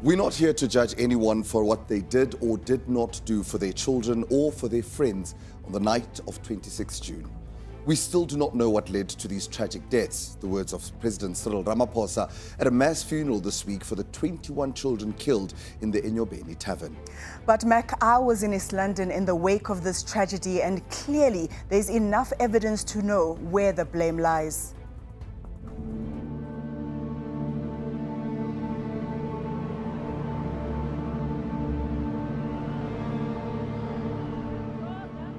We're not here to judge anyone for what they did or did not do for their children or for their friends on the night of 26 June. We still do not know what led to these tragic deaths, the words of President 𝗀𝗵𝗶𝘶𝗵𝗆 at a mass funeral this week for the 21 children killed in the Enyobeni Tavern. But Mac, I was in East London in the wake of this tragedy, and clearly there's enough evidence to know where the blame lies.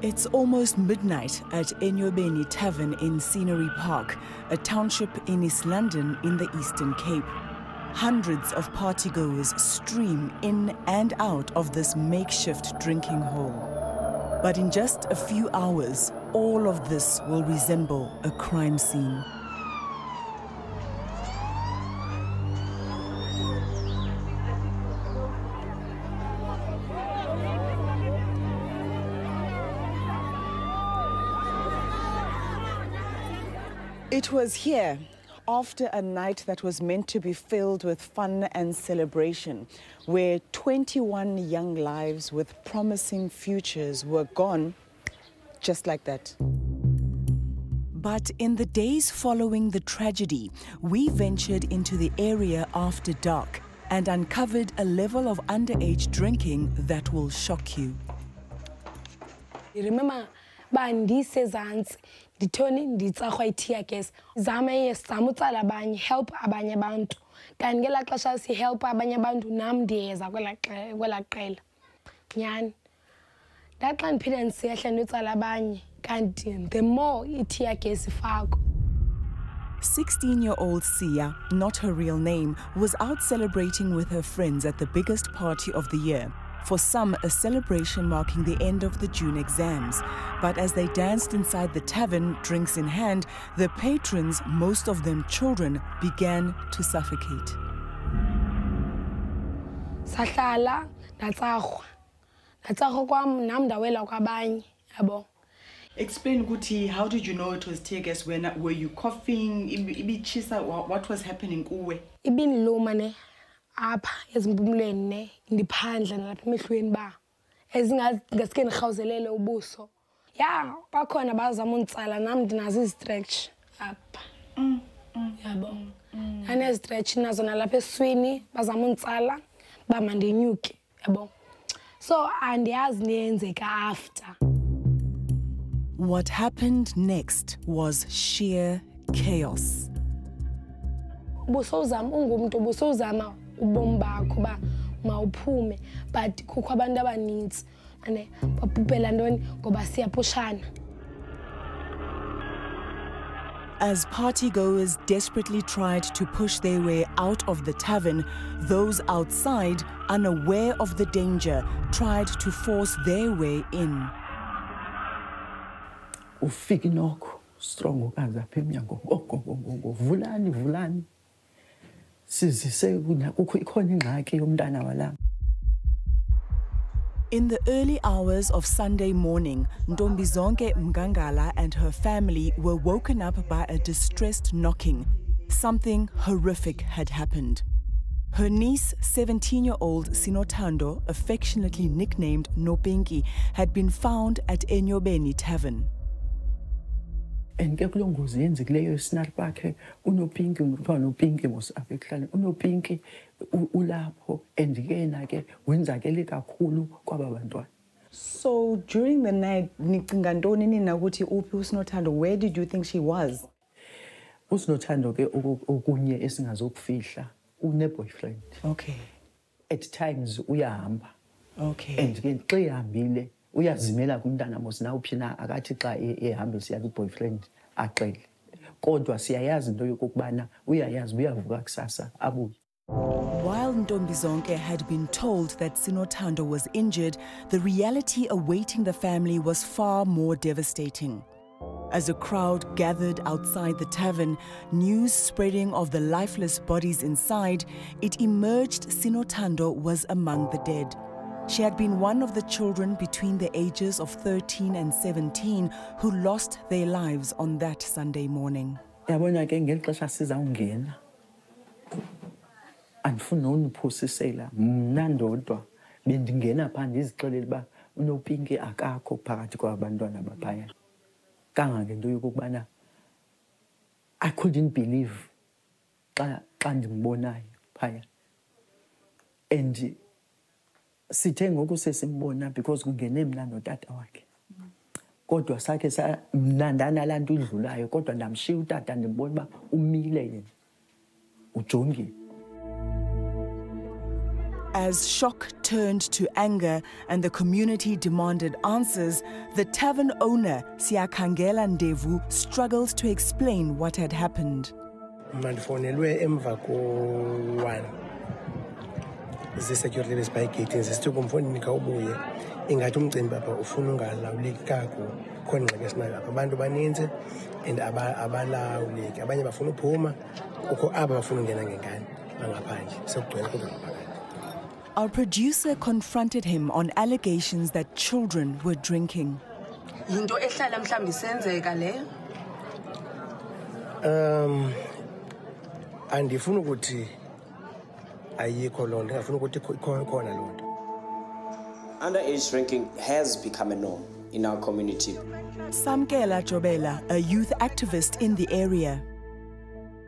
It's almost midnight at Enyobeni Tavern in Scenery Park, a township in East London in the Eastern Cape. Hundreds of partygoers stream in and out of this makeshift drinking hall. But in just a few hours, all of this will resemble a crime scene. It was here, after a night that was meant to be filled with fun and celebration, where 21 young lives with promising futures were gone just like that. But in the days following the tragedy, we ventured into the area after dark and uncovered a level of underage drinking that will shock you. You remember, Bandi Ditoni nditsarhwa tear gas zame samutala abanye help abanye abantu kanti ngela xesha si help abanye abantu nam ndiyeza kwela qela nyani ndaxa ndiphinde ndisehla nditsala abanye kanti the more tear gas ifako. 16-year-old Sia, not her real name, was out celebrating with her friends at the biggest party of the year. For some, a celebration marking the end of the June exams. But as they danced inside the tavern, drinks in hand, the patrons, most of them children, began to suffocate. Sahlala ndatsarhwa kwam nam ndawela kwabanye yabo. Explain, Guti, how did you know it was tear gas? Were you coughing? What was happening kuwe? Ibiniluma ne apha ezimpumulweni ne ndiphandle nalapha emehlweni ba ezingaske nirhawuzelele ubuso ya bakhona bazama untsala nam ndinazo izistretch apha yabo anezistretch nazo nalapha eswini bazama untsala bama ndinyuke yabo so andiyazi niyenzeka after. What happened next was sheer chaos. Busozama ungumuntu busozama ubomi bakho ba mawuphume but kukho abantu abaninzi ane babhubhela ntoni ngoba siyapushana. As partygoers desperately tried to push their way out of the tavern, those outside, unaware of the danger, tried to force their way in. Ufike nokho strong ukaza apha emnyango vulani vulani sizise kukho ikhona ingxaki yomntana walapha. In the early hours of Sunday morning, 𝗀𝗵𝗀𝗶𝗵𝗶 and her family were woken up by a distressed knocking. Something horrific had happened. Her niece, 17-year-old 𝗀𝗵𝗀𝗆, affectionately nicknamed 𝗀𝗵𝗀𝗆𝗆, had been found at Enyobeni Tavern. And ke kulo ngozi yenzekileyo esinari bakhe 𝗀𝗵𝗀𝗆𝗆 kuthiwa 𝗀𝗵𝗀𝗆 mos apha ekuhlaleni 𝗀𝗵𝗀𝗆𝗆 ulapho and ke yena ke wenzakele kakhulu kwaba bantwana. So during the night, nicinga ntoni nina ukuthi uphi uSinothando? Where did you think she was? uSinothando ke okunye esingazokufihla une-boyfriend. Okay. At times uyahamba. Okay. And ke xa ehambile uyazimela kumntana mos nawuphi na akathi xa ehamba siya ku-boyfriend axele. Kodwa siyayazi into yokokubana uyayazi uyavuka kusasa abuye. While 𝗀𝗵𝗀𝗆𝗆 had been told that 𝗀𝗺𝗃𝗃𝗃 was injured, the reality awaiting the family was far more devastating. As a crowd gathered outside the tavern, news spreading of the lifeless bodies inside, it emerged 𝗀𝗺𝗃𝗃𝗃 was among the dead. She had been one of the children between the ages of 13 and 17 who lost their lives on that Sunday morning. Yabona ke ngeli xesha sizawungena andifuni noniphosisela mna ndodwa bendingena phaa ndizixelele uba unoPinki akakho phakathi kwabantwana baphaya kangangento yokokubana I couldn't believe xa ndimbonayo phaya. And sithe ngoku sesimbona because kungene mna notata wakhe. Kodwa sakhe mna ndanalaa nto idlulayo kodwa ndamshiya utata ndimbona uba umile yena ujongile. As shock turned to anger and the community demanded answers, the tavern owner, 𝗂𝗵𝗶𝗶𝗴𝗶, struggled to explain what had happened. Mandifonelwe emva ko-1 zii-security lezi gate zisithi kumfondini khawubuye ingathi umcimbi apha ufuna ungalawuleki kakuhle khona ingxaki esinayo apha abantu baninzi and abalawuleki abanye bafuna uphuma kukho aba bafuna ungena ngenkani bangaphandle sekugcwele kodwa ngaphakathi. Our producer confronted him on allegations that children were drinking. Yinto ehlala mhlawumbi isenzeka leyo? Andifuna ukuthi ayikho loo nto, ndingafuna ukuthi ikhona loo nto. Underage drinking has become a norm in our community. 𝗬𝗵𝗶𝗶𝗴𝗆, a youth activist in the area.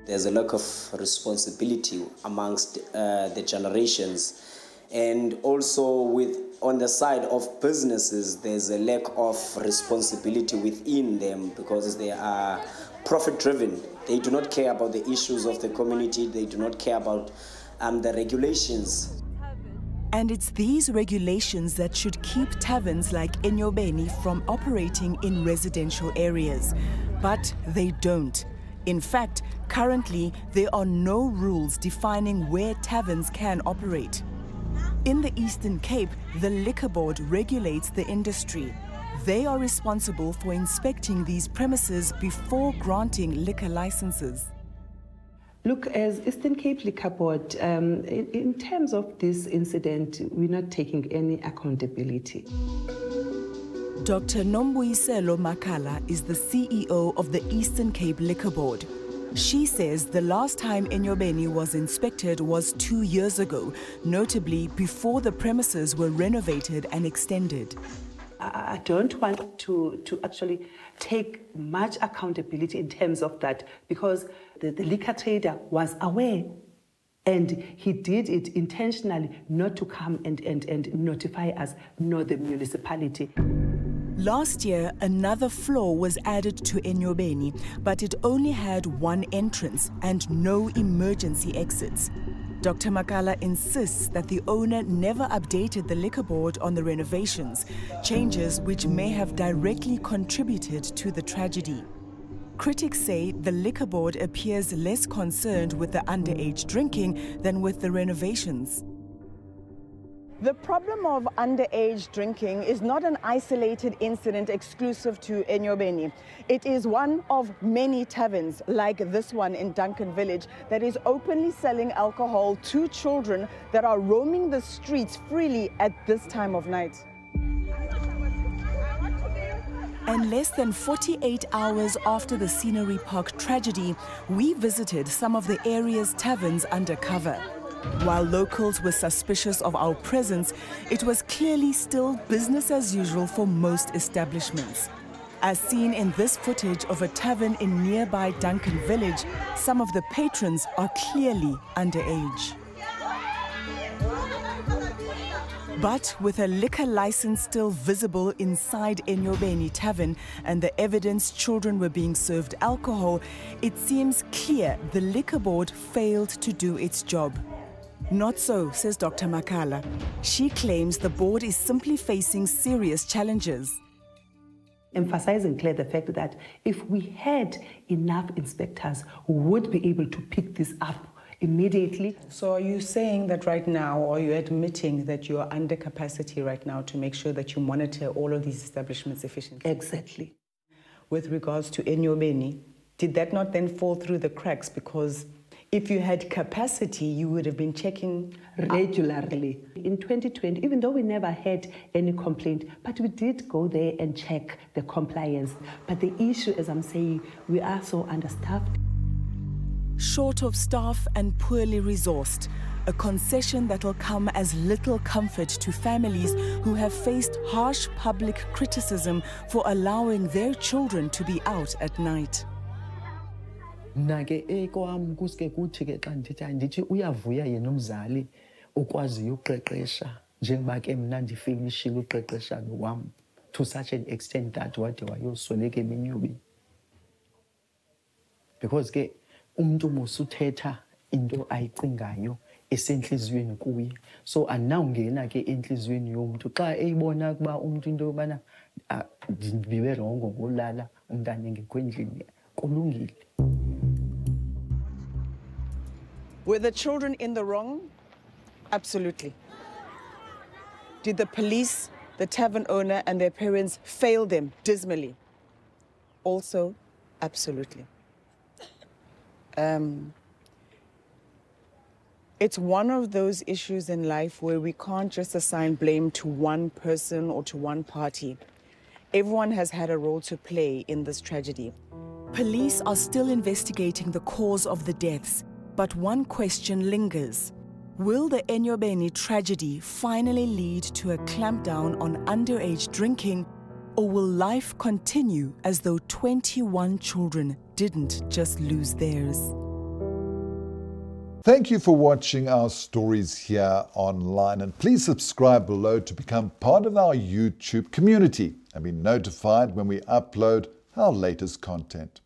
There's a lack of responsibility amongst the generations. And also on the side of businesses, there's a lack of responsibility within them because they are profit-driven. They do not care about the issues of the community. They do not care about the regulations. And it's these regulations that should keep taverns like Enyobeni from operating in residential areas. But they don't. In fact, currently, there are no rules defining where taverns can operate. In the Eastern Cape, the Liquor Board regulates the industry. They are responsible for inspecting these premises before granting liquor licenses. Look, as Eastern Cape Liquor Board, in terms of this incident, we're not taking any accountability. Dr. 𝗃𝗵𝗶𝘆𝗶 is the CEO of the Eastern Cape Liquor Board. She says the last time Enyobeni was inspected was 2 years ago, notably before the premises were renovated and extended. I don't want to actually take much accountability in terms of that because the liquor trader was aware and he did it intentionally not to come and notify us, nor the municipality. Last year, another floor was added to Enyobeni, but it only had one entrance and no emergency exits. Dr. 𝗃𝗶𝗶𝗴𝗆 insists that the owner never updated the liquor board on the renovations, changes which may have directly contributed to the tragedy. Critics say the liquor board appears less concerned with the underage drinking than with the renovations. The problem of underage drinking is not an isolated incident exclusive to Enyobeni. It is one of many taverns, like this one in Duncan Village, that is openly selling alcohol to children that are roaming the streets freely at this time of night. And less than 48 hours after the Scenery Park tragedy, we visited some of the area's taverns undercover. While locals were suspicious of our presence, it was clearly still business as usual for most establishments. As seen in this footage of a tavern in nearby Duncan Village, some of the patrons are clearly underage. But with a liquor license still visible inside Enyobeni Tavern and the evidence children were being served alcohol, it seems clear the Liquor Board failed to do its job. Not so, says Dr. 𝗃𝗶𝗶𝗴𝗆. She claims the board is simply facing serious challenges. Emphasizing clear the fact that if we had enough inspectors, we would be able to pick this up immediately. So are you saying that right now, or are you admitting that you are under capacity right now to make sure that you monitor all of these establishments efficiently? Exactly. With regards to Enyobeni, did that not then fall through the cracks? Because if you had capacity, you would have been checking regularly. In 2020, even though we never had any complaint, but we did go there and check the compliance. But the issue, as I'm saying, we are so understaffed. Short of staff and poorly resourced, a concession that will come as little comfort to families who have faced harsh public criticism for allowing their children to be out at night. Nake ekwam kuske kuthi ke xa ndithi uyavuya yena umzali ukwaziyo uqeqesha njengoba ke mna ndifinishile uqeqesha wam to such an extent that wade wayosweleka eminyobeni. Because ke umuntu musuthetha into ayicingayo esenhliziyweni kuye. So anawungena ke enhliziyweni yomuntu xa eyibona kuba umuntu into yobana ndibe rongo ngolala umntana engekho endlini kulungile. Were the children in the wrong? Absolutely. Did the police, the tavern owner, and their parents fail them dismally? Also, absolutely. It's one of those issues in life where we can't just assign blame to one person or to one party. Everyone has had a role to play in this tragedy. Police are still investigating the cause of the deaths, but one question lingers. Will the Enyobeni tragedy finally lead to a clampdown on underage drinking, or will life continue as though 21 children didn't just lose theirs? Thank you for watching our stories here online, and please subscribe below to become part of our YouTube community and be notified when we upload our latest content.